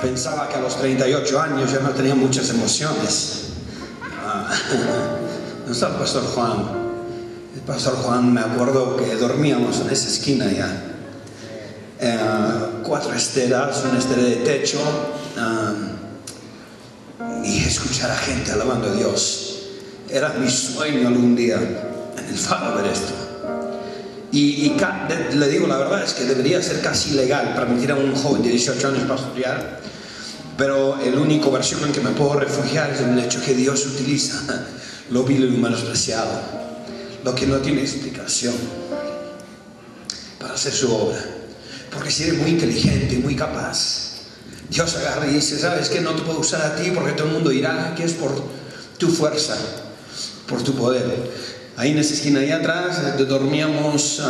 Pensaba que a los 38 años ya no tenía muchas emociones. No está el pastor Juan. El pastor Juan, me acuerdo que dormíamos en esa esquina ya. 4 esteras, una estera de techo, y escuchar a gente alabando a Dios. Era mi sueño algún día en el Faro ver esto. Y le digo la verdad, es que debería ser casi ilegal permitir a un joven de 18 años pastorear, pero el único versión en que me puedo refugiar es en el hecho que Dios utiliza lo vil y lo menospreciado, lo que no tiene explicación, para hacer su obra. Porque si eres muy inteligente y muy capaz, Dios agarra y dice: ¿sabes qué? No te puedo usar a ti porque todo el mundo dirá que es por tu fuerza, por tu poder. Ahí en esa esquina ahí atrás dormíamos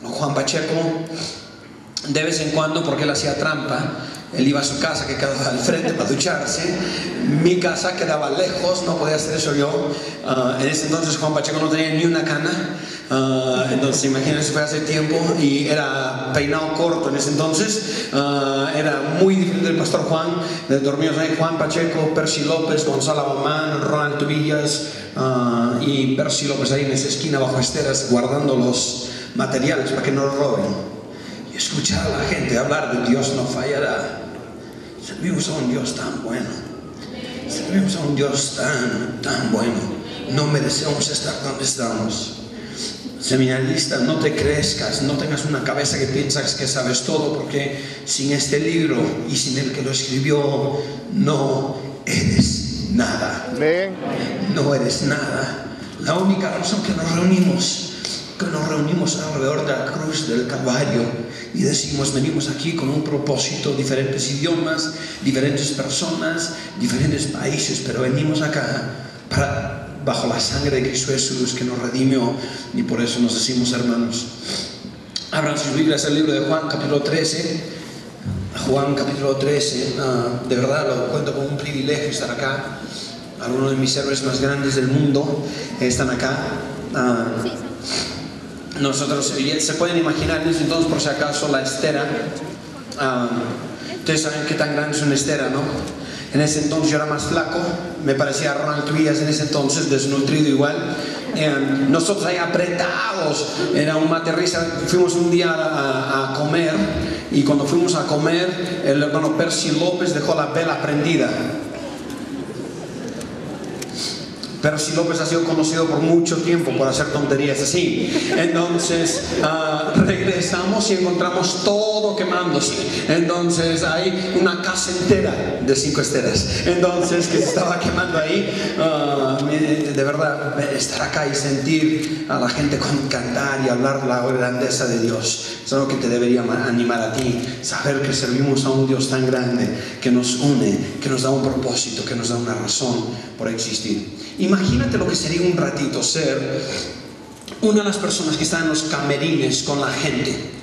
Juan Pacheco. De vez en cuando, porque él hacía trampa, él iba a su casa que quedaba al frente para ducharse. Mi casa quedaba lejos, no podía hacer eso yo. En ese entonces Juan Pacheco no tenía ni una cana. Entonces imagínense, fue hace tiempo y era peinado corto en ese entonces. Era muy diferente del pastor Juan. Dormíamos ahí Juan Pacheco, Percy López, Gonzalo Abamán, Ronald Tubillas y Percy López ahí en esa esquina bajo esteras guardando los materiales para que no los roben. Escuchar a la gente hablar de Dios no fallará. Servimos a un Dios tan bueno. Servimos a un Dios tan bueno. No merecemos estar donde estamos. Seminarista, no te crezcas, no tengas una cabeza que piensas que sabes todo, porque sin este libro y sin el que lo escribió no eres nada. No eres nada. La única razón que nos reunimos alrededor de la cruz del Calvario y decimos: venimos aquí con un propósito, diferentes idiomas, diferentes personas, diferentes países, pero venimos acá bajo la sangre de Cristo Jesús que nos redimió, y por eso nos decimos hermanos. Abran sus Biblias el libro de Juan capítulo 13. Juan capítulo 13. De verdad lo cuento como un privilegio estar acá. Algunos de mis héroes más grandes del mundo están acá. Nosotros, se pueden imaginar en ese entonces, por si acaso, la estera. Ustedes saben qué tan grande es una estera, ¿no? En ese entonces yo era más flaco, me parecía a Ronald Tubillas en ese entonces, desnutrido igual. Nosotros ahí apretados, era un mate risa. Fuimos un día a comer, y cuando fuimos a comer, el hermano Percy López dejó la vela prendida. Percy López ha sido conocido por mucho tiempo por hacer tonterías así. Entonces regresamos y encontramos todo quemándose. Entonces hay una casa entera de 5 esteras, entonces, que se estaba quemando ahí. De verdad, estar acá y sentir a la gente cantar y hablar de la grandeza de Dios es algo que te debería animar a ti. Saber que servimos a un Dios tan grande, que nos une, que nos da un propósito, que nos da una razón por existir. Imagínate lo que sería un ratito ser una de las personas que están en los camerines con la gente,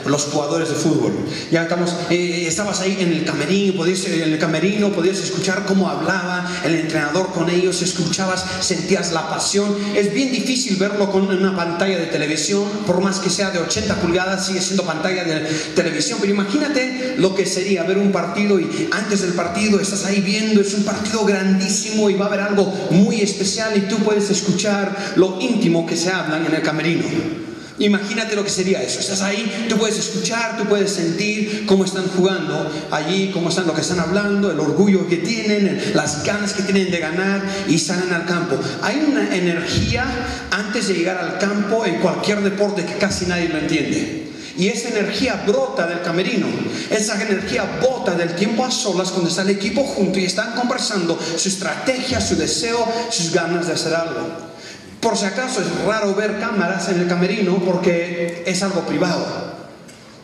los jugadores de fútbol. Ya estabas ahí en el camerino, podías escuchar cómo hablaba el entrenador con ellos, escuchabas, sentías la pasión. Es bien difícil verlo con una pantalla de televisión, por más que sea de 80 pulgadas, sigue siendo pantalla de televisión. Pero imagínate lo que sería ver un partido, y antes del partido estás ahí viendo, es un partido grandísimo y va a haber algo muy especial, y tú puedes escuchar lo íntimo que se hablan en el camerino. Imagínate lo que sería eso. Estás ahí, tú puedes escuchar, tú puedes sentir cómo están jugando allí, cómo están, lo que están hablando, el orgullo que tienen, las ganas que tienen de ganar, y salen al campo. Hay una energía antes de llegar al campo en cualquier deporte que casi nadie lo entiende. Y esa energía brota del camerino. Esa energía brota del tiempo a solas, cuando está el equipo junto y están conversando su estrategia, su deseo, sus ganas de hacer algo. Por si acaso, es raro ver cámaras en el camerino porque es algo privado,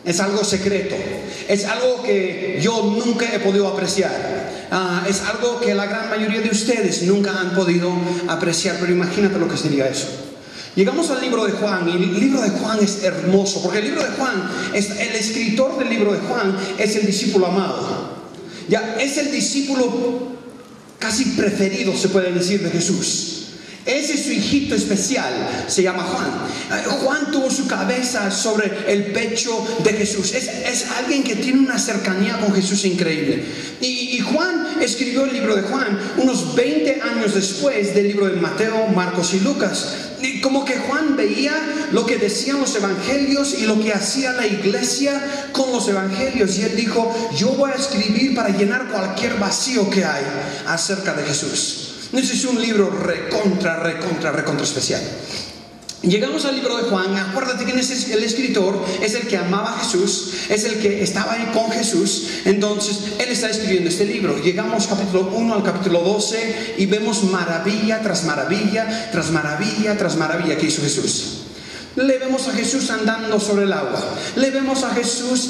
es algo secreto, es algo que yo nunca he podido apreciar, es algo que la gran mayoría de ustedes nunca han podido apreciar. Pero imagínate lo que sería eso. Llegamos al libro de Juan, y el libro de Juan es hermoso, porque el libro de Juan, el escritor del libro de Juan es el discípulo amado. Ya es el discípulo casi preferido, se puede decir, de Jesús. Ese es su hijito especial, se llama Juan. Juan tuvo su cabeza sobre el pecho de Jesús. Es alguien que tiene una cercanía con Jesús increíble. Y Juan escribió el libro de Juan unos 20 años después del libro de Mateo, Marcos y Lucas. Y como que Juan veía lo que decían los evangelios y lo que hacía la iglesia con los evangelios. Y él dijo, yo voy a escribir para llenar cualquier vacío que hay acerca de Jesús. Ese es un libro recontra especial. Llegamos al libro de Juan. Acuérdate que el escritor es el que amaba a Jesús, es el que estaba ahí con Jesús. Entonces él está escribiendo este libro. Llegamos capítulo 1 al capítulo 12 y vemos maravilla tras maravilla tras maravilla tras maravilla que hizo Jesús. Le vemos a Jesús andando sobre el agua. Le vemos a Jesús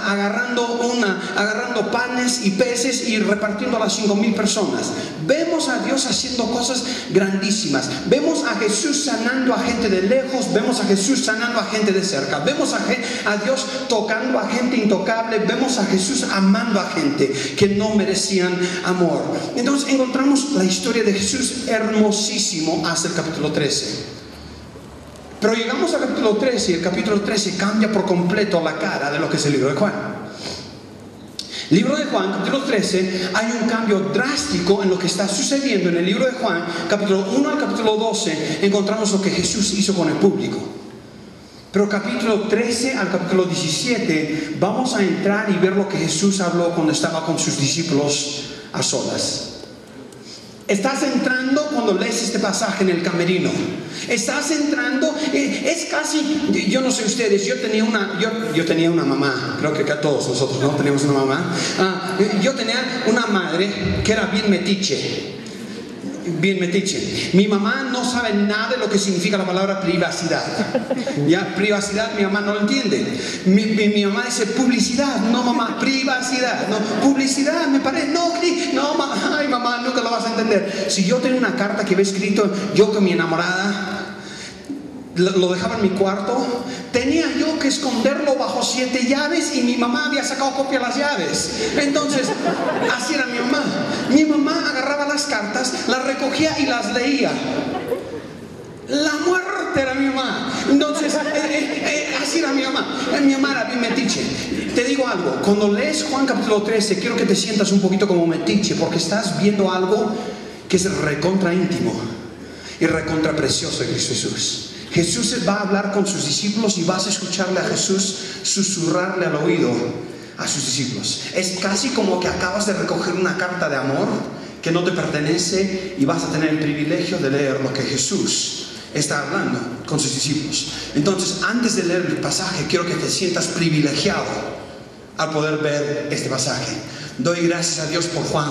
agarrando panes y peces y repartiendo a las 5,000 personas. Vemos a Dios haciendo cosas grandísimas. Vemos a Jesús sanando a gente de lejos. Vemos a Jesús sanando a gente de cerca. Vemos a Dios tocando a gente intocable. Vemos a Jesús amando a gente que no merecían amor. Entonces encontramos la historia de Jesús hermosísimo hasta el capítulo 13. Pero llegamos al capítulo 13 y el capítulo 13 cambia por completo la cara de lo que es el libro de Juan. Libro de Juan, capítulo 13, hay un cambio drástico en lo que está sucediendo en el libro de Juan. Capítulo 1 al capítulo 12 encontramos lo que Jesús hizo con el público. Pero capítulo 13 al capítulo 17 vamos a entrar y ver lo que Jesús habló cuando estaba con sus discípulos a solas. Estás entrando cuando lees este pasaje en el camerino. Estás entrando, es casi, yo no sé ustedes, yo tenía una mamá, creo que todos nosotros no teníamos una mamá. Yo tenía una madre que era bien metiche. Mi mamá no sabe nada de lo que significa la palabra privacidad. Ya, privacidad mi mamá no lo entiende. Mi mamá dice publicidad, no mamá, privacidad, no, publicidad, me parece, no mamá, ay mamá, nunca lo vas a entender. Si yo tenía una carta que había escrito yo con mi enamorada, lo dejaba en mi cuarto, tenía yo que esconderlo bajo 7 llaves y mi mamá había sacado copia de las llaves. Entonces, así era mi mamá. Mi mamá agarraba las cartas, las recogía y las leía. La muerte era mi mamá. Entonces, así era mi mamá. Mi mamá era bien metiche. Te digo algo, cuando lees Juan capítulo 13, quiero que te sientas un poquito como metiche, porque estás viendo algo que es recontra íntimo y recontra precioso de Cristo Jesús. Jesús va a hablar con sus discípulos y vas a escucharle a Jesús susurrarle al oído a sus discípulos. Es casi como que acabas de recoger una carta de amor que no te pertenece y vas a tener el privilegio de leer lo que Jesús está hablando con sus discípulos. Entonces, antes de leer el pasaje, quiero que te sientas privilegiado al poder ver este pasaje. Doy gracias a Dios por Juan,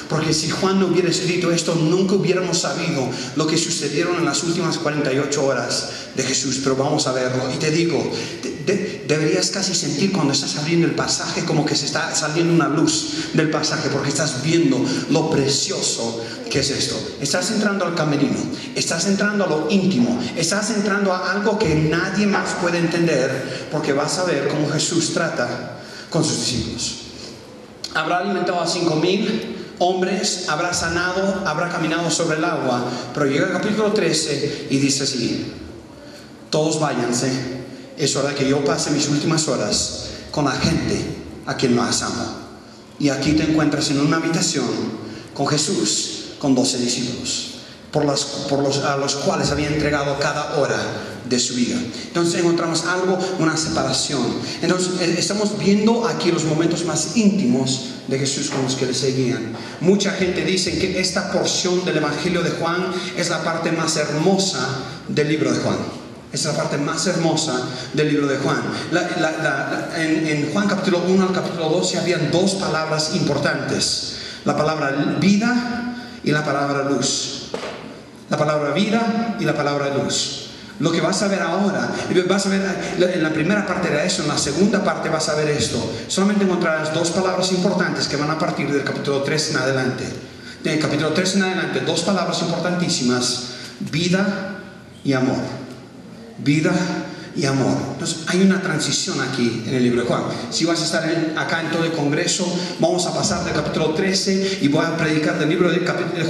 porque si Juan no hubiera escrito esto, nunca hubiéramos sabido lo que sucedieron en las últimas 48 horas de Jesús. Pero vamos a verlo. Y te digo, deberías casi sentir cuando estás abriendo el pasaje como que se está saliendo una luz del pasaje, porque estás viendo lo precioso que es esto. Estás entrando al camerino, estás entrando a lo íntimo, estás entrando a algo que nadie más puede entender, porque vas a ver cómo Jesús trata con sus discípulos. Habrá alimentado a 5,000 hombres, habrá sanado, habrá caminado sobre el agua. Pero llega el capítulo 13 y dice así: todos váyanse, es hora que yo pase mis últimas horas con la gente a quien más amo. Y aquí te encuentras en una habitación con Jesús, con 12 discípulos, a los cuales había entregado cada hora de su vida. Entonces encontramos algo, una separación. Entonces estamos viendo aquí los momentos más íntimos de Jesús con los que le seguían. Mucha gente dice que esta porción del Evangelio de Juan es la parte más hermosa del libro de Juan. Es la parte más hermosa del libro de Juan. En Juan capítulo 1 al capítulo 12 habían 2 palabras importantes: la palabra vida y la palabra luz. La palabra vida y la palabra luz. Lo que vas a ver ahora, vas a ver en la primera parte era eso, en la segunda parte vas a ver esto. Solamente encontrarás 2 palabras importantes que van a partir del capítulo 3 en adelante. Del capítulo 3 en adelante, 2 palabras importantísimas: vida y amor. Vida y amor. Entonces hay una transición aquí en el libro de Juan. Si vas a estar acá en todo el congreso, vamos a pasar del capítulo 13 y voy a predicar del libro de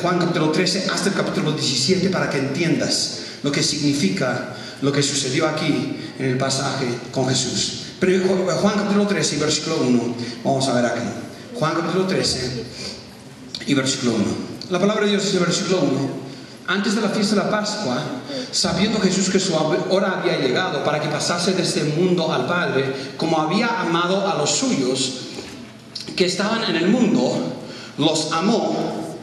Juan capítulo 13 hasta el capítulo 17 para que entiendas lo que significa lo que sucedió aquí en el pasaje con Jesús. Pero Juan capítulo 13 y versículo 1, vamos a ver aquí. Juan capítulo 13 y versículo 1. La palabra de Dios dice en el versículo 1: antes de la fiesta de la Pascua, sabiendo Jesús que su hora había llegado para que pasase de este mundo al Padre, como había amado a los suyos que estaban en el mundo, los amó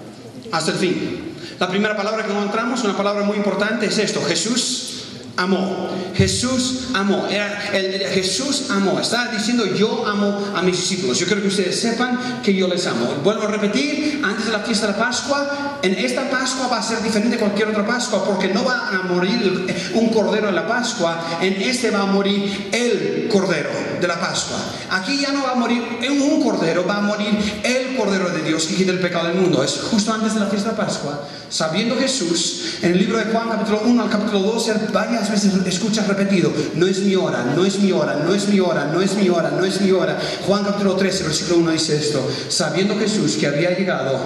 hasta el fin. La primera palabra que encontramos, una palabra muy importante, es esto: Jesús amó. Jesús amó. Jesús amó. Está diciendo: yo amo a mis discípulos. Yo quiero que ustedes sepan que yo les amo. Vuelvo a repetir: antes de la fiesta de la Pascua, en esta Pascua va a ser diferente a cualquier otra Pascua, porque no va a morir un cordero en la Pascua. En este va a morir el cordero de la Pascua. Aquí ya no va a morir un cordero, va a morir el cordero de Dios que quita el pecado del mundo. Es justo antes de la fiesta de la Pascua. Sabiendo Jesús, en el libro de Juan capítulo 1 al capítulo 12, varias veces escuchas repetido: no es mi hora, no es mi hora, no es mi hora, no es mi hora, no es mi hora. Juan capítulo 13 versículo 1 dice esto: sabiendo Jesús que había llegado,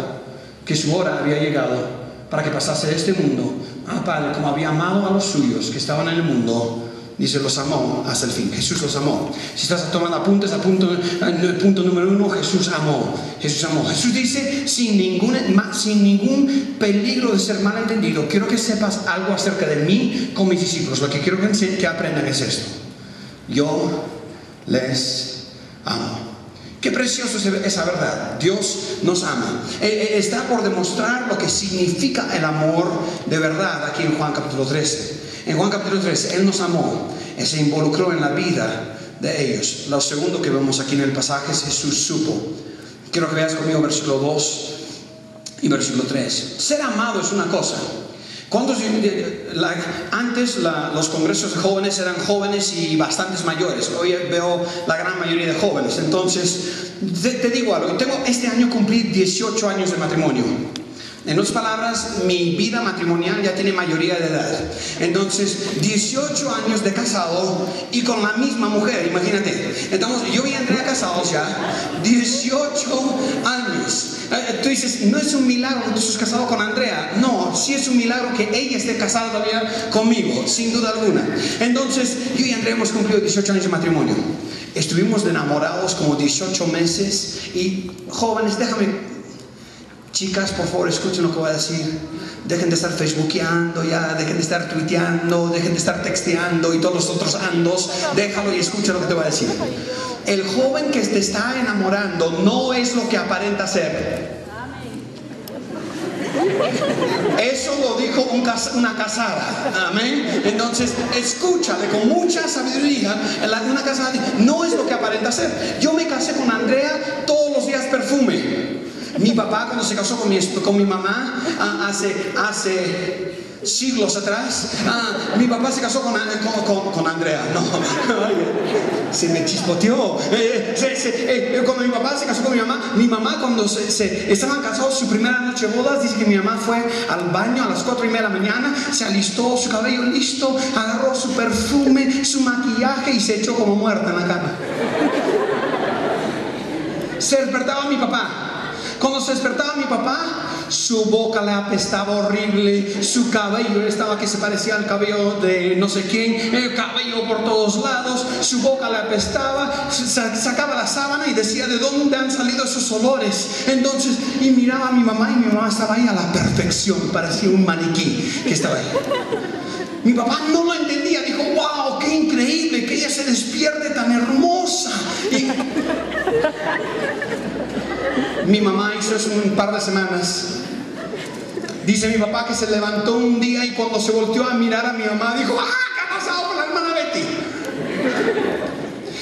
que su hora había llegado para que pasase de este mundo al Padre, como había amado a los suyos que estaban en el mundo, dice, los amó hasta el fin. Jesús los amó. Si estás tomando apuntes, punto número 1, Jesús amó. Jesús amó. Jesús dice, sin ningún peligro de ser malentendido, quiero que sepas algo acerca de mí con mis discípulos. Lo que quiero que aprendan es esto: yo les amo. Qué precioso es esa verdad. Dios nos ama. Está por demostrar lo que significa el amor de verdad aquí en Juan capítulo 13. En Juan capítulo 13, Él nos amó, Él se involucró en la vida de ellos. Lo segundo que vemos aquí en el pasaje es: Jesús supo. Quiero que veas conmigo versículo 2 y versículo 3. Ser amado es una cosa. Antes los congresos de jóvenes eran jóvenes y bastantes mayores. Hoy veo la gran mayoría de jóvenes. Entonces, te digo algo. Este año cumplí 18 años de matrimonio. En otras palabras, mi vida matrimonial ya tiene mayoría de edad. Entonces, 18 años de casado y con la misma mujer, imagínate. Entonces, yo y Andrea casados ya 18 años. Tú dices, no es un milagro que tú estés casado con Andrea. No, sí es un milagro que ella esté casada todavía conmigo, sin duda alguna. Entonces, yo y Andrea hemos cumplido 18 años de matrimonio. Estuvimos enamorados como 18 meses. Y jóvenes, chicas, por favor, escuchen lo que voy a decir. Dejen de estar facebookeando ya, dejen de estar tuiteando, dejen de estar texteando y todos los otros andos. Déjalo y escucha lo que te voy a decir. El joven que te está enamorando no es lo que aparenta ser. Eso lo dijo una casada. Amén. Entonces, escúchale con mucha sabiduría. Una casada no es lo que aparenta ser. Yo me casé con Andrea, todos los días perfume. Mi papá, cuando se casó con mi mamá hace siglos atrás, mi papá se casó con Andrea. No, se me chispoteó. Cuando mi papá se casó con mi mamá cuando estaban casados, su primera noche de bodas, dice que mi mamá fue al baño a las 4:30 de la mañana, se alistó, su cabello listo, agarró su perfume, su maquillaje y se echó como muerta en la cama. Se despertaba mi papá. Cuando se despertaba mi papá, su boca le apestaba horrible, su cabello estaba que se parecía al cabello de no sé quién, el cabello por todos lados, su boca le apestaba, sacaba la sábana y decía, ¿de dónde han salido esos olores? Entonces, y miraba a mi mamá, y mi mamá estaba ahí a la perfección, parecía un maniquí que estaba ahí. Mi papá no lo entendía, dijo, wow, qué increíble que ella se despierte tan hermosa. Y mi mamá hizo eso un par de semanas. Dice mi papá que se levantó un día y cuando se volteó a mirar a mi mamá dijo, ¿qué ha pasado con la hermana Betty?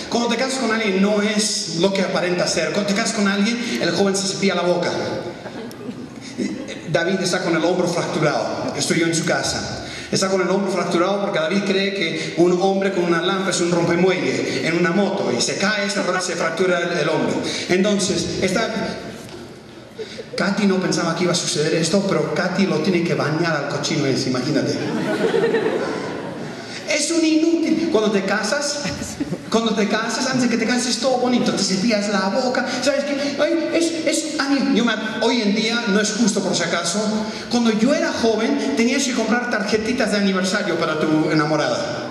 Cuando te casas con alguien no es lo que aparenta ser. Cuando te casas con alguien, el joven se cepilla la boca. David está con el hombro fracturado. Estoy yo en su casa. Está con el hombro fracturado porque David cree que un hombre con una lámpara es un rompemuelle en una moto y se cae, se fractura el hombro. Entonces, Katy no pensaba que iba a suceder esto, pero Katy lo tiene que bañar al cochino ese, imagínate. Es un inútil. Cuando te casas, antes de que te cases, es todo bonito. Te cepillas la boca. ¿Sabes qué? Hoy en día, no es justo por si acaso, cuando yo era joven, tenías que comprar tarjetitas de aniversario para tu enamorada.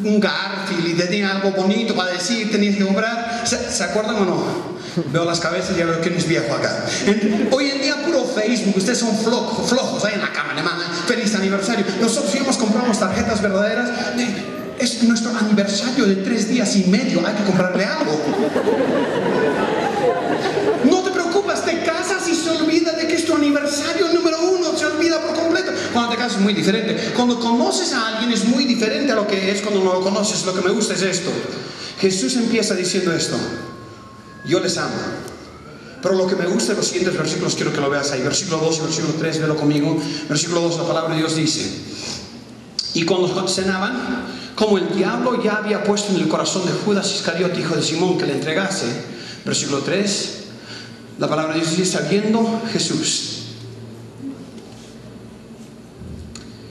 Un Garfield y tenía algo bonito para decir, tenías que comprar. ¿Se acuerdan o no? Veo las cabezas y ya veo quién es viejo acá. Hoy en día puro Facebook, ustedes son flojos ahí en la cama, hermana. Feliz aniversario. Nosotros íbamos, compramos tarjetas verdaderas. Es nuestro aniversario de 3 días y medio, hay que comprarle algo. No te preocupes, te casas y se olvida de que es tu aniversario número 1, se olvida por completo. Cuando te casas es muy diferente. Cuando conoces a alguien es muy diferente a lo que es cuando no lo conoces. Lo que me gusta es esto. Jesús empieza diciendo esto: yo les amo. Pero lo que me gusta de los siguientes versículos, quiero que lo veas ahí. Versículo 2 y versículo 3, velo conmigo. Versículo 2, la palabra de Dios dice: y cuando cenaban, como el diablo ya había puesto en el corazón de Judas Iscariote, hijo de Simón, que le entregase. Versículo 3, la palabra de Dios dice: sabiendo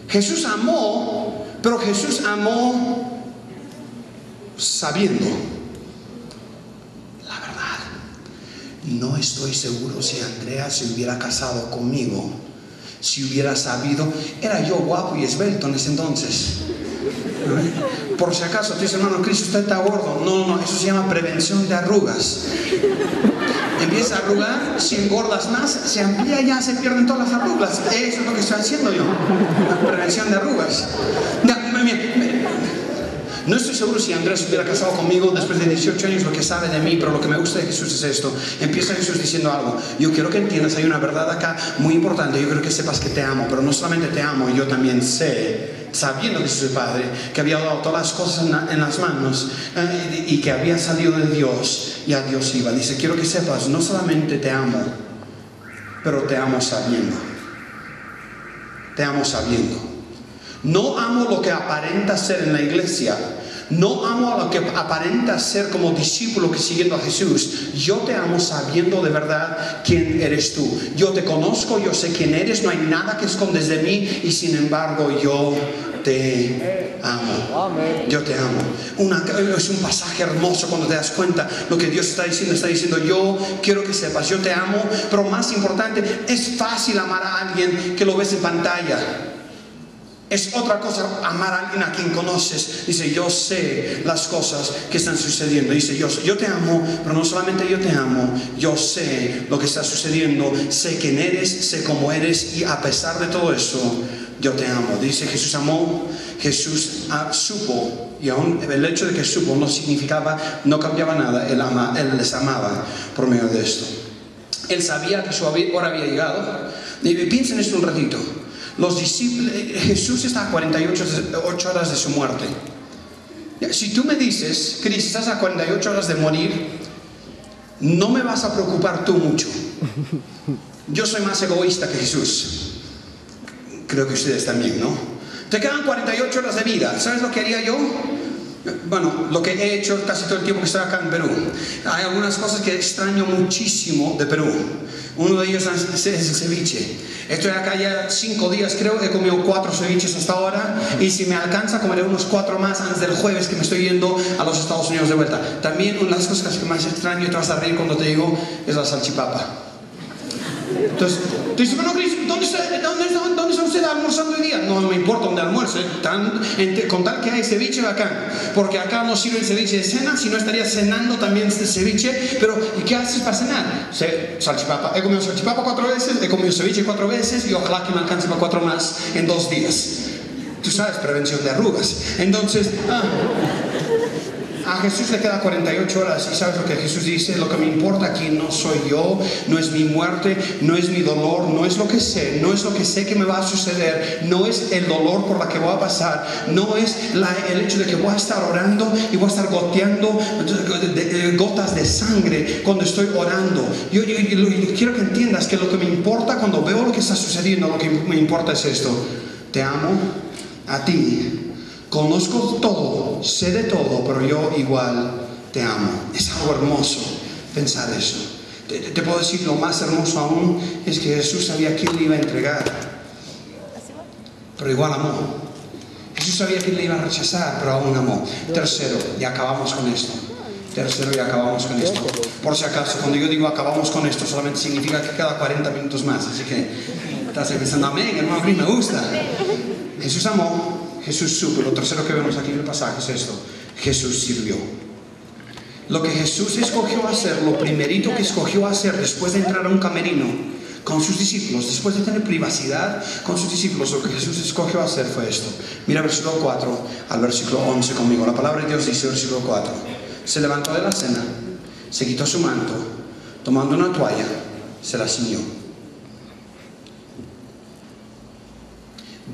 Jesús amó, pero Jesús amó sabiendo. La verdad, no estoy seguro si Andrea se hubiera casado conmigo, si hubiera sabido. Era yo guapo y esbelto en ese entonces. Por si acaso, te dice: hermano Cristo, usted está gordo. No, eso se llama prevención de arrugas. Empieza a arrugar, si engordas más, se amplía, ya se pierden todas las arrugas. Eso es lo que estoy haciendo yo, la prevención de arrugas. No estoy seguro si Andrés hubiera casado conmigo después de 18 años, lo que sabe de mí, pero lo que me gusta de Jesús es esto. Empieza Jesús diciendo algo: yo quiero que entiendas, hay una verdad acá muy importante. Yo quiero que sepas que te amo, pero no solamente te amo, yo también sé, sabiendo que soy Padre, que había dado todas las cosas en las manos, y que había salido de Dios y a Dios iba. Dice: quiero que sepas, no solamente te amo, pero te amo sabiendo. Te amo sabiendo. No amo lo que aparenta ser en la iglesia. No amo a lo que aparenta ser como discípulo que siguiendo a Jesús. Yo te amo sabiendo de verdad quién eres tú. Yo te conozco, yo sé quién eres. No hay nada que escondes de mí. Y sin embargo yo te amo. Yo te amo. Es un pasaje hermoso cuando te das cuenta lo que Dios está diciendo. Está diciendo: yo quiero que sepas, yo te amo. Pero más importante, es fácil amar a alguien que lo ves en pantalla. Es otra cosa amar a alguien a quien conoces. Dice: yo sé las cosas que están sucediendo. Dice: yo te amo, pero no solamente yo te amo, yo sé lo que está sucediendo, sé quién eres, sé cómo eres, y a pesar de todo eso, yo te amo. Dice: Jesús amó, Jesús supo, y aún el hecho de que supo no significaba, no cambiaba nada. Él les amaba por medio de esto. Él sabía que su hora había llegado. Y piensen esto un ratito. Los discípulos, Jesús está a 48 horas de su muerte. Si tú me dices: Cris, estás a 48 horas de morir, no me vas a preocupar tú mucho. Yo soy más egoísta que Jesús. Creo que ustedes también, ¿no? Te quedan 48 horas de vida. ¿Sabes lo que haría yo? Bueno, lo que he hecho casi todo el tiempo que estoy acá en Perú. Hay algunas cosas que extraño muchísimo de Perú. Uno de ellos es el ceviche. Estoy acá ya 5 días, creo. He comido 4 ceviches hasta ahora. Y si me alcanza, comeré unos 4 más antes del jueves, que me estoy yendo a los Estados Unidos de vuelta. También una de las cosas que más extraño, y te vas a reír cuando te digo, es la salchipapa. Entonces, tú dices: bueno, Cris, ¿dónde está usted almorzando hoy día? No me importa dónde almuerce, con tal que hay ceviche, bacán. Porque acá no sirve el ceviche de cena, si no estaría cenando también este ceviche. Pero, ¿y qué haces para cenar? Salchipapa. He comido salchipapa 4 veces, he comido ceviche 4 veces, y ojalá que me alcance para 4 más en 2 días. Tú sabes, prevención de arrugas. Entonces, a Jesús le queda 48 horas, y ¿sabes lo que Jesús dice? Lo que me importa aquí no soy yo, no es mi muerte, no es mi dolor, no es lo que sé, no es lo que sé que me va a suceder, no es el dolor por la que voy a pasar, no es el hecho de que voy a estar orando y voy a estar goteando gotas de sangre cuando estoy orando. Yo quiero que entiendas que lo que me importa cuando veo lo que está sucediendo, lo que me importa es esto: te amo a ti. Conozco todo, sé de todo, pero yo igual te amo. Es algo hermoso pensar eso. Te puedo decir, lo más hermoso aún es que Jesús sabía quién le iba a entregar, pero igual amó. Jesús Jesús sabía que le iba a rechazar, pero aún amó. Tercero, y acabamos con esto. Tercero, y acabamos con esto. Por si acaso, cuando yo digo acabamos con esto, solamente significa que cada 40 minutos más. Así que estás pensando, amén, hermano, me gusta. Jesús amó, Jesús supo. Lo tercero que vemos aquí en el pasaje es esto: Jesús sirvió. Lo que Jesús escogió hacer, lo primerito que escogió hacer después de entrar a un camerino con sus discípulos, después de tener privacidad con sus discípulos, lo que Jesús escogió hacer fue esto. Mira versículo 4 al versículo 11 conmigo. La palabra de Dios dice, versículo 4: se levantó de la cena, se quitó su manto, tomando una toalla, se la ciñó.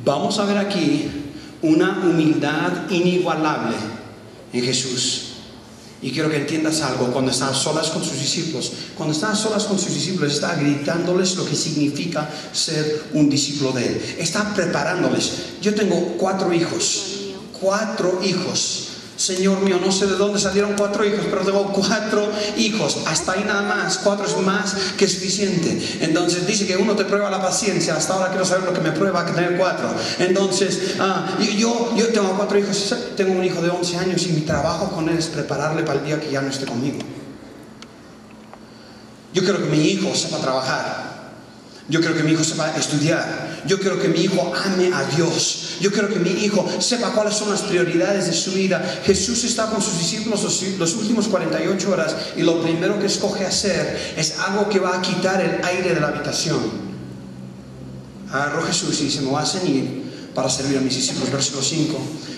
Vamos a ver aquí una humildad inigualable en Jesús. Y quiero que entiendas algo. Cuando está a solas con sus discípulos, está gritándoles lo que significa ser un discípulo de Él. Está preparándoles. Yo tengo 4 hijos. 4 hijos. Señor mío, no sé de dónde salieron 4 hijos, pero tengo 4 hijos. Hasta ahí nada más. 4 es más que suficiente. Entonces dice que uno te prueba la paciencia. Hasta ahora quiero saber lo que me prueba que tener 4. Entonces yo tengo 4 hijos. Tengo un hijo de 11 años y mi trabajo con él es prepararle para el día que ya no esté conmigo. Yo quiero que mi hijo sepa trabajar. Yo quiero que mi hijo sepa estudiar. Yo quiero que mi hijo ame a Dios. Yo quiero que mi hijo sepa cuáles son las prioridades de su vida. Jesús está con sus discípulos los últimos 48 horas y lo primero que escoge hacer es algo que va a quitar el aire de la habitación. Agarró Jesús y dice, me voy a ceñir para servir a mis discípulos. Versículo 5.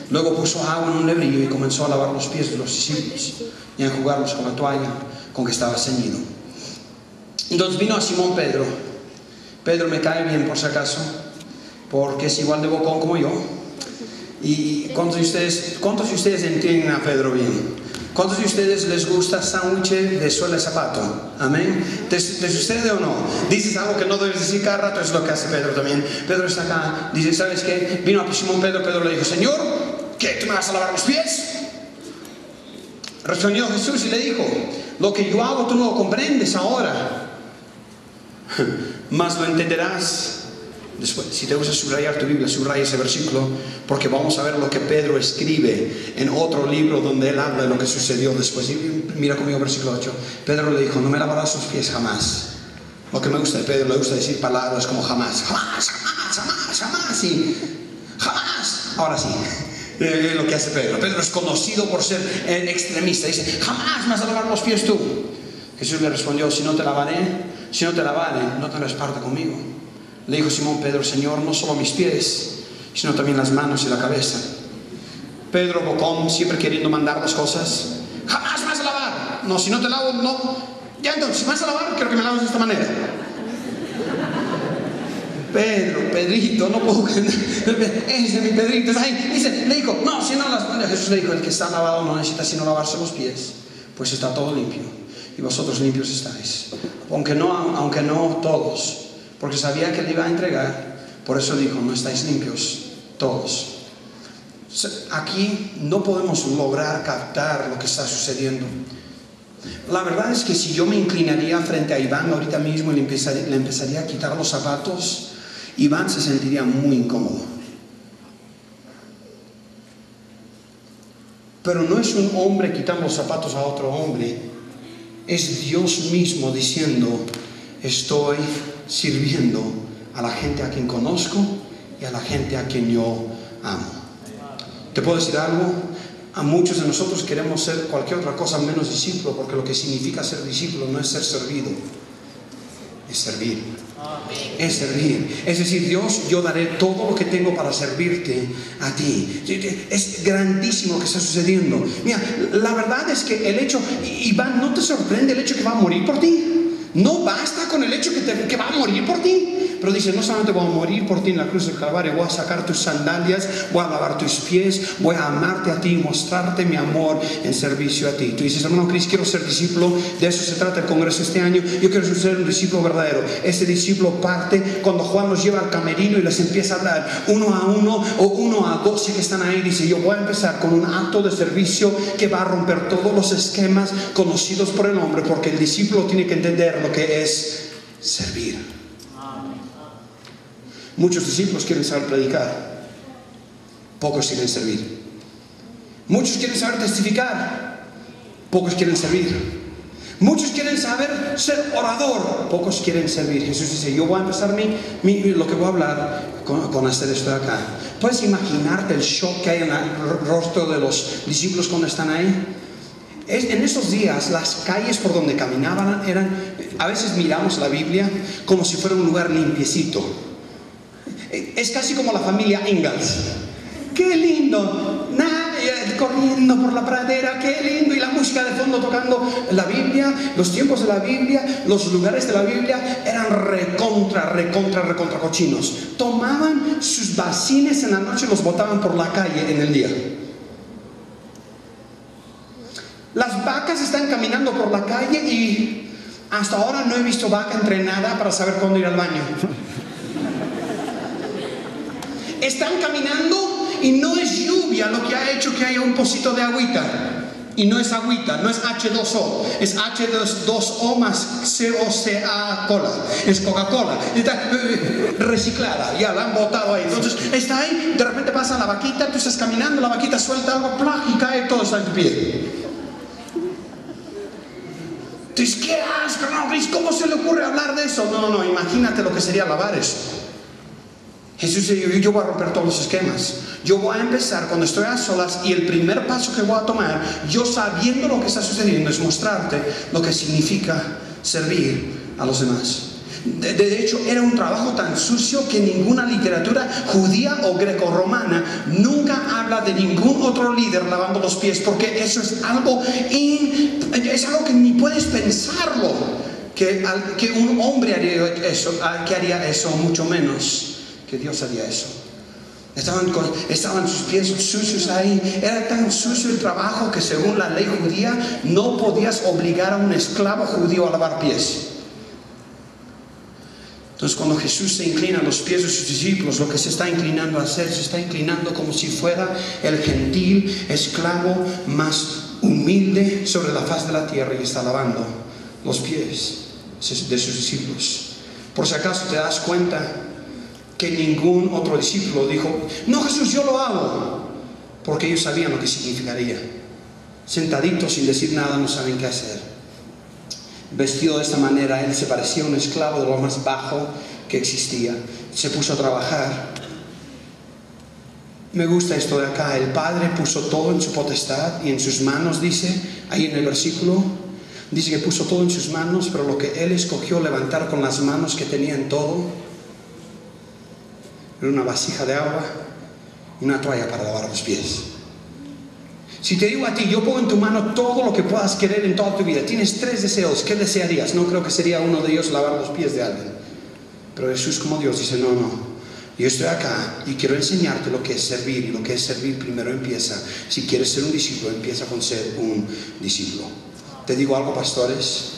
Luego puso agua en un lebrillo y comenzó a lavar los pies de los discípulos y a enjugarlos con la toalla con que estaba ceñido. Entonces vino a Simón Pedro. Pedro me cae bien por si acaso, porque es igual de bocón como yo. ¿Y cuántos de ustedes entienden a Pedro bien? ¿Cuántos de ustedes les gusta sándwich de suela de zapato? ¿Amén? ¿Te sucede o no? Dices algo que no debes decir cada rato, es lo que hace Pedro también. Pedro está acá, dice, ¿sabes qué? Vino a Simón Pedro, Pedro le dijo, Señor, ¿qué? ¿Tú me vas a lavar los pies? Respondió Jesús y le dijo, lo que yo hago tú no lo comprendes ahora, mas lo entenderás después. Si te gusta subrayar tu Biblia, subraya ese versículo, porque vamos a ver lo que Pedro escribe en otro libro donde él habla de lo que sucedió después. Y mira conmigo versículo 8. Pedro le dijo, no me lavarás los pies jamás. Lo que me gusta de Pedro, le gusta decir palabras como jamás, jamás, jamás, jamás, jamás y jamás. Ahora sí, lo que hace Pedro. Pedro es conocido por ser extremista. Dice, jamás me vas a lavar los pies tú. Jesús le respondió, si no te lavare, no tendrás parte conmigo. Le dijo Simón Pedro, Señor, no solo mis pies, sino también las manos y la cabeza. Pedro bocón, siempre queriendo mandar las cosas. Jamás me vas a lavar. No, si no te lavo, no. Ya entonces, si me vas a lavar, quiero que me laves de esta manera. Pedrito, no puedo. Ese es mi Pedrito. Ahí, le dijo, no, si no las manos. Jesús le dijo, el que está lavado no necesita sino lavarse los pies, pues está todo limpio. Y vosotros limpios estáis, aunque no todos, porque sabía que le iba a entregar. Por eso dijo, no estáis limpios todos. Aquí no podemos lograr captar lo que está sucediendo. La verdad es que si yo me inclinaría frente a Iván ahorita mismo y le empezaría a quitar los zapatos, Iván se sentiría muy incómodo. Pero no es un hombre quitando los zapatos a otro hombre. Es Dios mismo diciendo, estoy sirviendo a la gente a quien conozco y a la gente a quien yo amo. ¿Te puedo decir algo? A muchos de nosotros queremos ser cualquier otra cosa menos discípulo, porque lo que significa ser discípulo no es ser servido, es servir. Es servir. Es decir, Dios, yo daré todo lo que tengo para servirte a ti. Es grandísimo lo que está sucediendo. Mira, la verdad es que el hecho, Iván, ¿no te sorprende el hecho que va a morir por ti? No basta con el hecho que va a morir por ti. Pero dice, no solamente voy a morir por ti en la cruz del Calvario, voy a sacar tus sandalias, voy a lavar tus pies, voy a amarte a ti y mostrarte mi amor en servicio a ti. Tú dices, hermano Cris, quiero ser discípulo, de eso se trata el congreso este año. Yo quiero ser un discípulo verdadero. Este discípulo parte cuando Juan los lleva al camerino y les empieza a hablar uno a uno o 1 a 12 que están ahí. Dice, yo voy a empezar con un acto de servicio que va a romper todos los esquemas conocidos por el hombre, porque el discípulo tiene que entender lo que es servir. Muchos discípulos quieren saber predicar. pocos quieren servir. Muchos quieren saber testificar, pocos quieren servir. Muchos quieren saber ser orador, pocos quieren servir. Jesús dice, yo voy a empezar lo que voy a hablar con hacer esto de acá. ¿Puedes imaginarte el shock que hay en el rostro de los discípulos cuando están ahí? En esos días las calles por donde caminaban a veces miramos la Biblia como si fuera un lugar limpiecito. Es casi como la familia Ingalls. ¡Qué lindo! Corriendo por la pradera, qué lindo, y la música de fondo tocando la Biblia. Los tiempos de la Biblia, los lugares de la Biblia eran recontra cochinos. Tomaban sus bacines en la noche y los botaban por la calle en el día. Las vacas están caminando por la calle y hasta ahora no he visto vaca entrenada para saber cuándo ir al baño. Están caminando y no es lluvia lo que ha hecho que haya un pocito de agüita. Y no es agüita, no es H2O, es H2O más COCA cola, es Coca-Cola, está reciclada, ya la han botado ahí. Entonces está ahí, de repente pasa la vaquita, tú estás caminando, la vaquita suelta algo, ¡plá! Y cae todo, está en pie. Entonces, ¿qué asco? No, ¿cómo se le ocurre hablar de eso? No, imagínate lo que sería lavar eso. Jesús dice, yo voy a romper todos los esquemas. Yo voy a empezar cuando estoy a solas, y el primer paso que voy a tomar, yo sabiendo lo que está sucediendo, es mostrarte lo que significa servir a los demás. De hecho, era un trabajo tan sucio que ninguna literatura judía o grecorromana nunca habla de ningún otro líder lavando los pies, porque eso es algo que ni puedes pensarlo, que un hombre haría eso, que haría eso, mucho menos que Dios haría eso. Estaban sus pies sucios ahí. Era tan sucio el trabajo que según la ley judía no podías obligar a un esclavo judío a lavar pies. Entonces, cuando Jesús se inclina a los pies de sus discípulos, lo que se está inclinando a hacer, se está inclinando como si fuera el gentil esclavo más humilde sobre la faz de la tierra, y está lavando los pies de sus discípulos. Por si acaso te das cuenta que ningún otro discípulo dijo, no, Jesús, yo lo hago, porque ellos sabían lo que significaría. Sentaditos sin decir nada, no saben qué hacer. Vestido de esta manera, él se parecía a un esclavo de lo más bajo que existía. Se puso a trabajar. Me gusta esto de acá. El Padre puso todo en su potestad y en sus manos, dice ahí en el versículo, dice que puso todo en sus manos, pero lo que él escogió levantar con las manos que tenía en todo era una vasija de agua y una toalla para lavar los pies. Si te digo a ti, yo pongo en tu mano todo lo que puedas querer en toda tu vida, tienes 3 deseos, ¿qué desearías? No creo que sería uno de ellos lavar los pies de alguien. Pero Jesús, como Dios, dice, no, yo estoy acá y quiero enseñarte lo que es servir. Y lo que es servir primero empieza, si quieres ser un discípulo, empieza con ser un discípulo. Te digo algo, pastores,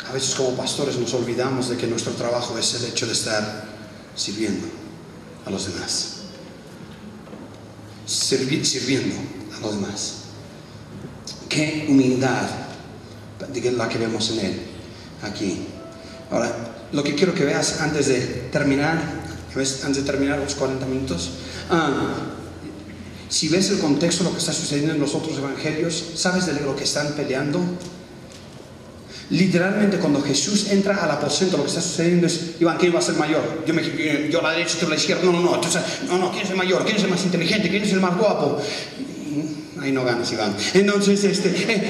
a veces como pastores nos olvidamos de que nuestro trabajo es el hecho de estar sirviendo a los demás. Sirviendo a los demás. Qué humildad la que vemos en él aquí. Ahora, lo que quiero que veas antes de terminar los 40 minutos, si ves el contexto de lo que está sucediendo en los otros evangelios, ¿sabes de lo que están peleando? Literalmente, cuando Jesús entra al aposento, lo que está sucediendo es, Iván, ¿quién va a ser mayor? Yo a la derecha, tú a la izquierda. No, ¿quién es el mayor? ¿Quién es el más inteligente? ¿Quién es el más guapo? Ahí no ganas, Iván. Entonces,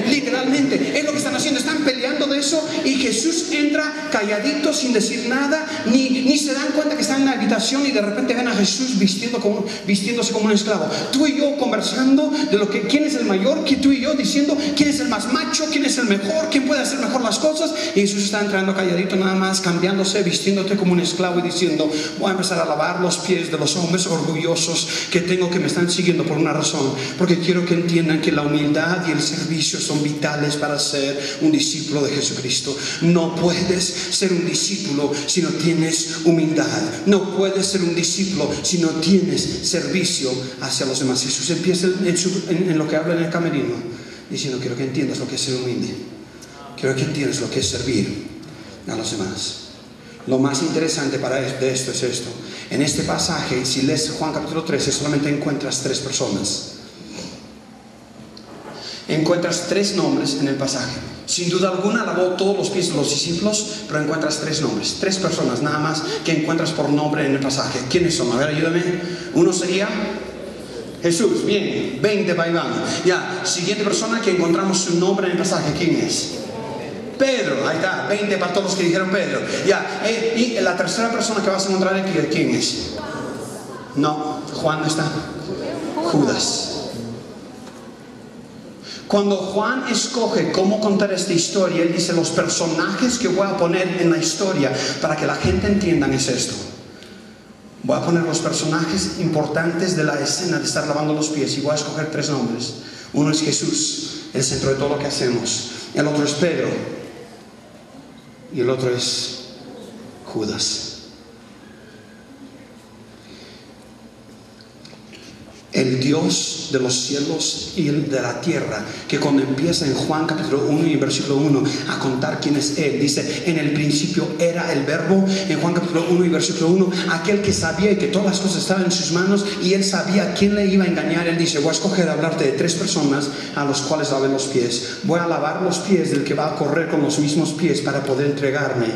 literalmente, es lo que están haciendo. Están peleando de eso, y Jesús entra calladito, sin decir nada, ni se dan cuenta que están en la habitación, y de repente ven a Jesús vistiéndose como un esclavo. Tú y yo conversando de quién es el mayor, que tú y yo diciendo quién es el más macho, quién es el mejor, quién puede hacer mejor las cosas. Y Jesús está entrando calladito, nada más, cambiándose, vistiéndote como un esclavo y diciendo, voy a empezar a lavar los pies de los hombres orgullosos que me están siguiendo por una razón, porque quiero que entiendan que la humildad y el servicio son vitales para ser un discípulo de Jesucristo. No puedes ser un discípulo si no tienes humildad. No puedes ser un discípulo si no tienes servicio hacia los demás. Jesús empieza en lo que habla en el camerino diciendo, quiero que entiendas lo que es ser humilde. Quiero que entiendas lo que es servir a los demás. Lo más interesante de esto es esto. En este pasaje, si lees Juan capítulo 13, solamente encuentras 3 personas. Encuentras 3 nombres en el pasaje. Sin duda alguna lavó todos los pies de los discípulos, pero encuentras 3 nombres, 3 personas nada más que encuentras por nombre en el pasaje. ¿Quiénes son? A ver, ayúdame. Uno sería Jesús. Bien, 20 para Iván. Ya, siguiente persona que encontramos su nombre en el pasaje, ¿quién es? Pedro. Ahí está, 20 para todos los que dijeron Pedro. Ya, y la tercera persona que vas a encontrar aquí, ¿quién es? No, Juan no está. Judas. Cuando Juan escoge cómo contar esta historia, él dice: los personajes que voy a poner en la historia para que la gente entienda es esto. Voy a poner los personajes importantes de la escena de estar lavando los pies y voy a escoger 3 nombres. Uno es Jesús, el centro de todo lo que hacemos. El otro es Pedro y el otro es Judas. El Dios de los cielos y el de la tierra, que cuando empieza en Juan capítulo 1 y versículo 1 a contar quién es Él, dice: en el principio era el verbo. En Juan capítulo 1 y versículo 1, aquel que sabía y que todas las cosas estaban en sus manos y Él sabía quién le iba a engañar. Él dice: voy a escoger hablarte de 3 personas a los cuales lavé los pies. Voy a lavar los pies del que va a correr con los mismos pies para poder entregarme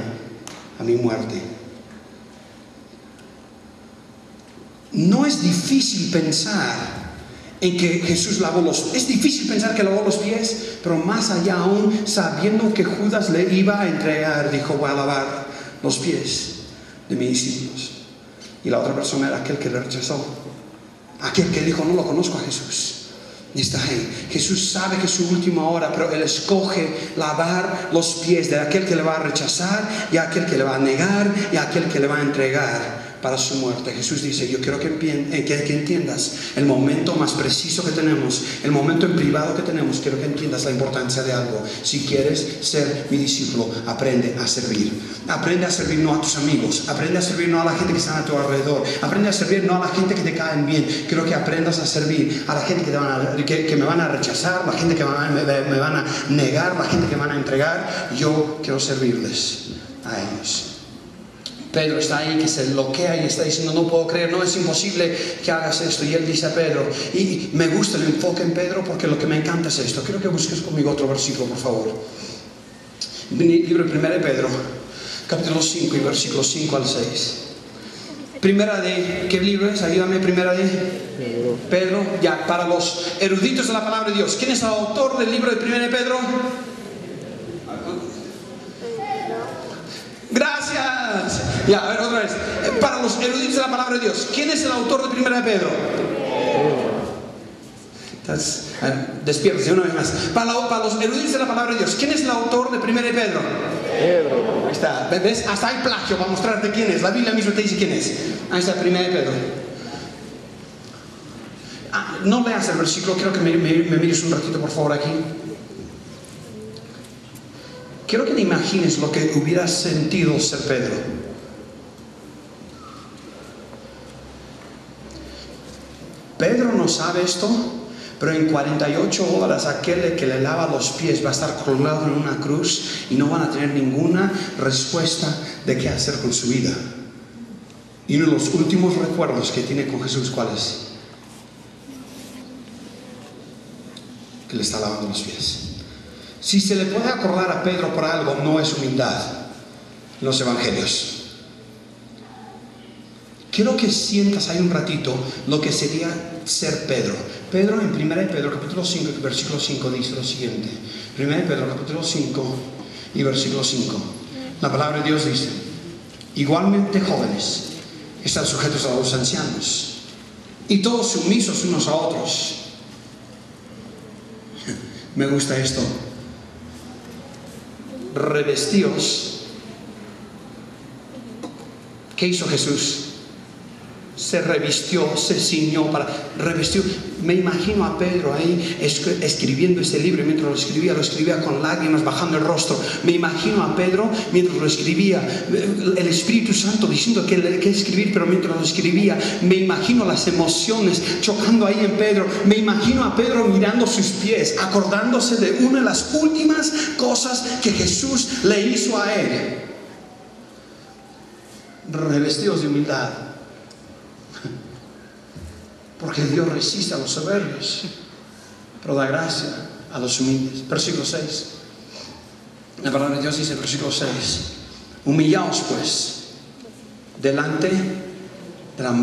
a mi muerte. No es difícil pensar en que Jesús lavó los pies. Es difícil pensar que lavó los pies, pero más allá aún, sabiendo que Judas le iba a entregar, dijo: voy a lavar los pies de mis discípulos. Y la otra persona era aquel que le rechazó, aquel que dijo: no lo conozco a Jesús. Y está ahí. Jesús sabe que es su última hora, pero Él escoge lavar los pies de aquel que le va a rechazar, y aquel que le va a negar, y aquel que le va a entregar para su muerte. Jesús dice: yo quiero que entiendas el momento más preciso que tenemos, el momento en privado que tenemos. Quiero que entiendas la importancia de algo. Si quieres ser mi discípulo, aprende a servir. Aprende a servir no a tus amigos, aprende a servir no a la gente que está a tu alrededor, aprende a servir no a la gente que te caen bien. Quiero que aprendas a servir a la gente que me van a rechazar, la gente que me van a negar, la gente que me van a entregar. Yo quiero servirles a ellos. Pedro está ahí, que se loquea y está diciendo: no puedo creer, no, es imposible que hagas esto. Y él dice a Pedro, y me gusta el enfoque en Pedro, porque lo que me encanta es esto. Quiero que busques conmigo otro versículo, por favor. Libro de 1 de Pedro, capítulo 5 y versículos 5 al 6. Primera de, ¿qué libro es? Ayúdame. Primera de Pedro. Ya, para los eruditos de la palabra de Dios, ¿quién es el autor del libro de 1 de Pedro? Gracias. Ya, a ver, otra vez. Para los eruditos de la palabra de Dios, ¿quién es el autor de 1 de Pedro? Despiértese una vez más. Para los eruditos de la palabra de Dios, ¿quién es el autor de 1 de Pedro? Pedro. Ahí está. ¿Ves? Hasta hay plagio para mostrarte quién es. La Biblia misma te dice quién es. Ahí está, 1 de Pedro. No leas el versículo. Quiero que me mires un ratito, por favor, aquí. Quiero que te imagines lo que hubiera sentido ser Pedro. Pedro no sabe esto, pero en 48 horas aquel que le lava los pies va a estar colgado en una cruz y no van a tener ninguna respuesta de qué hacer con su vida. Y uno de los últimos recuerdos que tiene con Jesús, ¿cuál es? Que le está lavando los pies. Si se le puede acordar a Pedro por algo, no es humildad en los evangelios. Quiero que sientas ahí un ratito lo que sería ser Pedro. Pedro en 1 de Pedro capítulo 5 versículo 5 dice lo siguiente. 1 de Pedro capítulo 5 y versículo 5. La palabra de Dios dice: igualmente jóvenes, están sujetos a los ancianos, y todos sumisos unos a otros. Me gusta esto. Revestidos. ¿Qué hizo Jesús? Se revistió, se ciñó para revestir. Me imagino a Pedro ahí escribiendo este libro, y mientras lo escribía con lágrimas bajando el rostro. Me imagino a Pedro mientras lo escribía, el Espíritu Santo diciendo que escribir, pero mientras lo escribía, me imagino las emociones chocando ahí en Pedro. Me imagino a Pedro mirando sus pies, acordándose de una de las últimas cosas que Jesús le hizo a él. revestidos de humildad. Porque Dios resiste a los soberbios, pero da gracia a los humildes. Versículo 6. La palabra de Dios dice, versículo 6: humillaos pues delante de la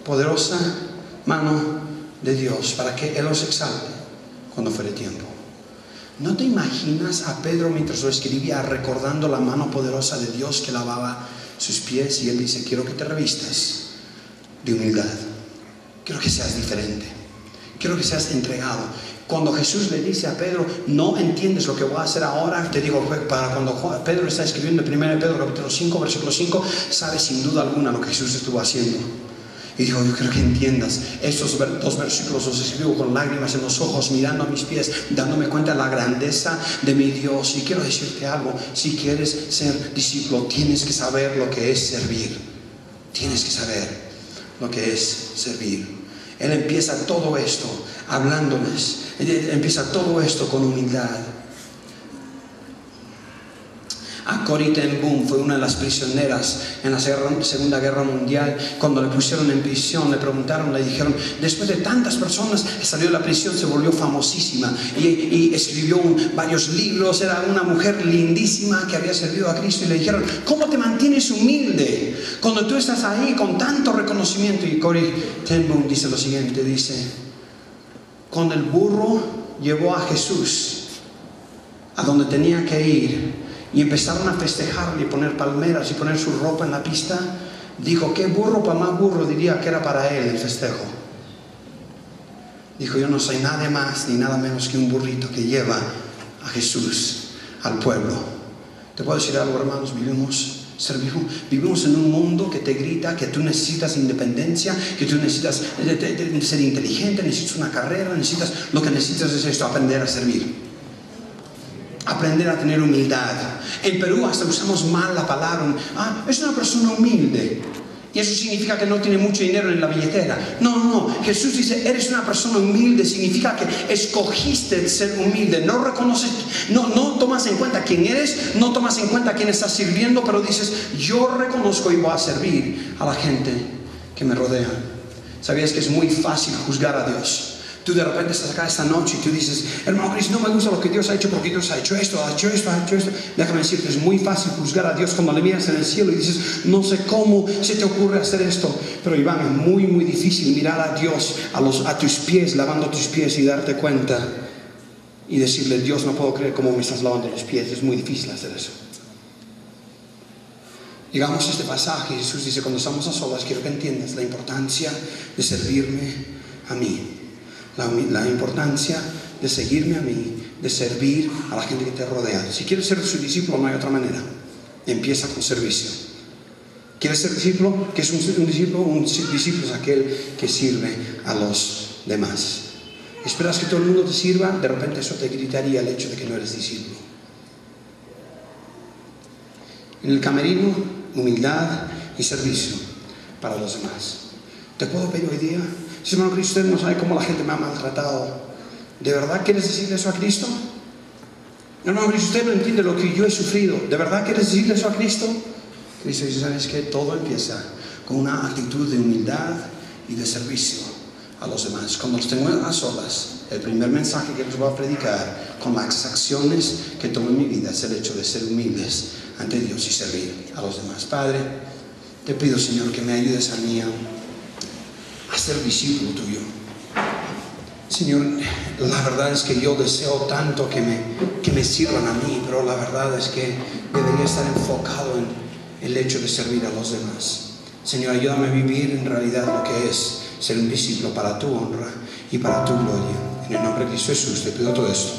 poderosa mano de Dios, para que Él os exalte cuando fuere tiempo. ¿No te imaginas a Pedro mientras lo escribía recordando la mano poderosa de Dios que lavaba sus pies? Y él dice, quiero que te revistas de humildad, quiero que seas diferente, quiero que seas entregado. Cuando Jesús le dice a Pedro, no entiendes lo que voy a hacer ahora, te digo, para cuando Pedro está escribiendo 1 Pedro capítulo 5 versículo 5, sabe sin duda alguna lo que Jesús estuvo haciendo. Y dijo, yo quiero que entiendas. Estos 2 versículos los escribo con lágrimas en los ojos, mirando a mis pies, dándome cuenta de la grandeza de mi Dios. Y quiero decirte algo, si quieres ser discípulo, tienes que saber lo que es servir. Tienes que saber lo que es servir. Él empieza todo esto hablándoles, empieza todo esto con humildad. Corrie ten Boom fue una de las prisioneras en la Segunda Guerra Mundial. Cuando le pusieron en prisión, le preguntaron, le dijeron, después de tantas personas salió de la prisión, se volvió famosísima y escribió varios libros, era una mujer lindísima que había servido a Cristo, y le dijeron, ¿cómo te mantienes humilde cuando tú estás ahí con tanto reconocimiento? Y Corrie ten Boom dice lo siguiente, dice, cuando el burro llevó a Jesús a donde tenía que ir y empezaron a festejarle y poner palmeras y poner su ropa en la pista, dijo, ¿qué burro para más burro diría que era para él el festejo? Dijo, yo no soy nada más ni nada menos que un burrito que lleva a Jesús al pueblo. Te puedo decir algo, hermanos, vivimos en un mundo que te grita que tú necesitas independencia, que tú necesitas ser inteligente, necesitas una carrera, lo que necesitas es esto, aprender a servir. Aprender a tener humildad. En Perú hasta usamos mal la palabra, es una persona humilde. Y eso significa que no tiene mucho dinero en la billetera. No. Jesús dice, eres una persona humilde. Significa que escogiste ser humilde. No reconoces, no tomas en cuenta quién eres, no tomas en cuenta quién estás sirviendo, pero dices, yo reconozco y voy a servir a la gente que me rodea. ¿Sabías que es muy fácil juzgar a Dios? Tú de repente estás acá esta noche y tú dices, hermano Chris, no me gusta lo que Dios ha hecho porque Dios ha hecho esto, ha hecho esto. Déjame decirte, es muy fácil juzgar a Dios cuando le miras en el cielo y dices, no sé cómo se te ocurre hacer esto. Pero Iván, es muy, muy difícil mirar a Dios a tus pies, lavando tus pies y darte cuenta y decirle, Dios, no puedo creer cómo me estás lavando los pies. Es muy difícil hacer eso. Llegamos a este pasaje y Jesús dice, cuando estamos a solas, quiero que entiendas la importancia de servirme a mí. La importancia de seguirme a mí, de servir a la gente que te rodea. Si quieres ser su discípulo, no hay otra manera. Empieza con servicio. ¿Quieres ser discípulo? ¿Qué es un discípulo? Un discípulo es aquel que sirve a los demás. ¿Esperas que todo el mundo te sirva? De repente eso te gritaría el hecho de que no eres discípulo. En el camerino, humildad y servicio para los demás. ¿Te puedo pedir hoy día? Si hermano Cristo, usted no sabe cómo la gente me ha maltratado. ¿De verdad quieres decirle eso a Cristo? Hermano Cristo, usted no entiende lo que yo he sufrido. ¿De verdad quieres decirle eso a Cristo? Cristo dice, ¿sabes qué? Todo empieza con una actitud de humildad y de servicio a los demás. Cuando los tengo a solas, el primer mensaje que les voy a predicar con las acciones que tomo en mi vida es el hecho de ser humildes ante Dios y servir a los demás. Padre, te pido, Señor, que me ayudes a mí a ser discípulo tuyo. Señor, la verdad es que yo deseo tanto que me sirvan a mí, pero la verdad es que debería estar enfocado en el hecho de servir a los demás. Señor, ayúdame a vivir en realidad lo que es ser un discípulo para tu honra y para tu gloria. En el nombre de Cristo Jesús te pido todo esto.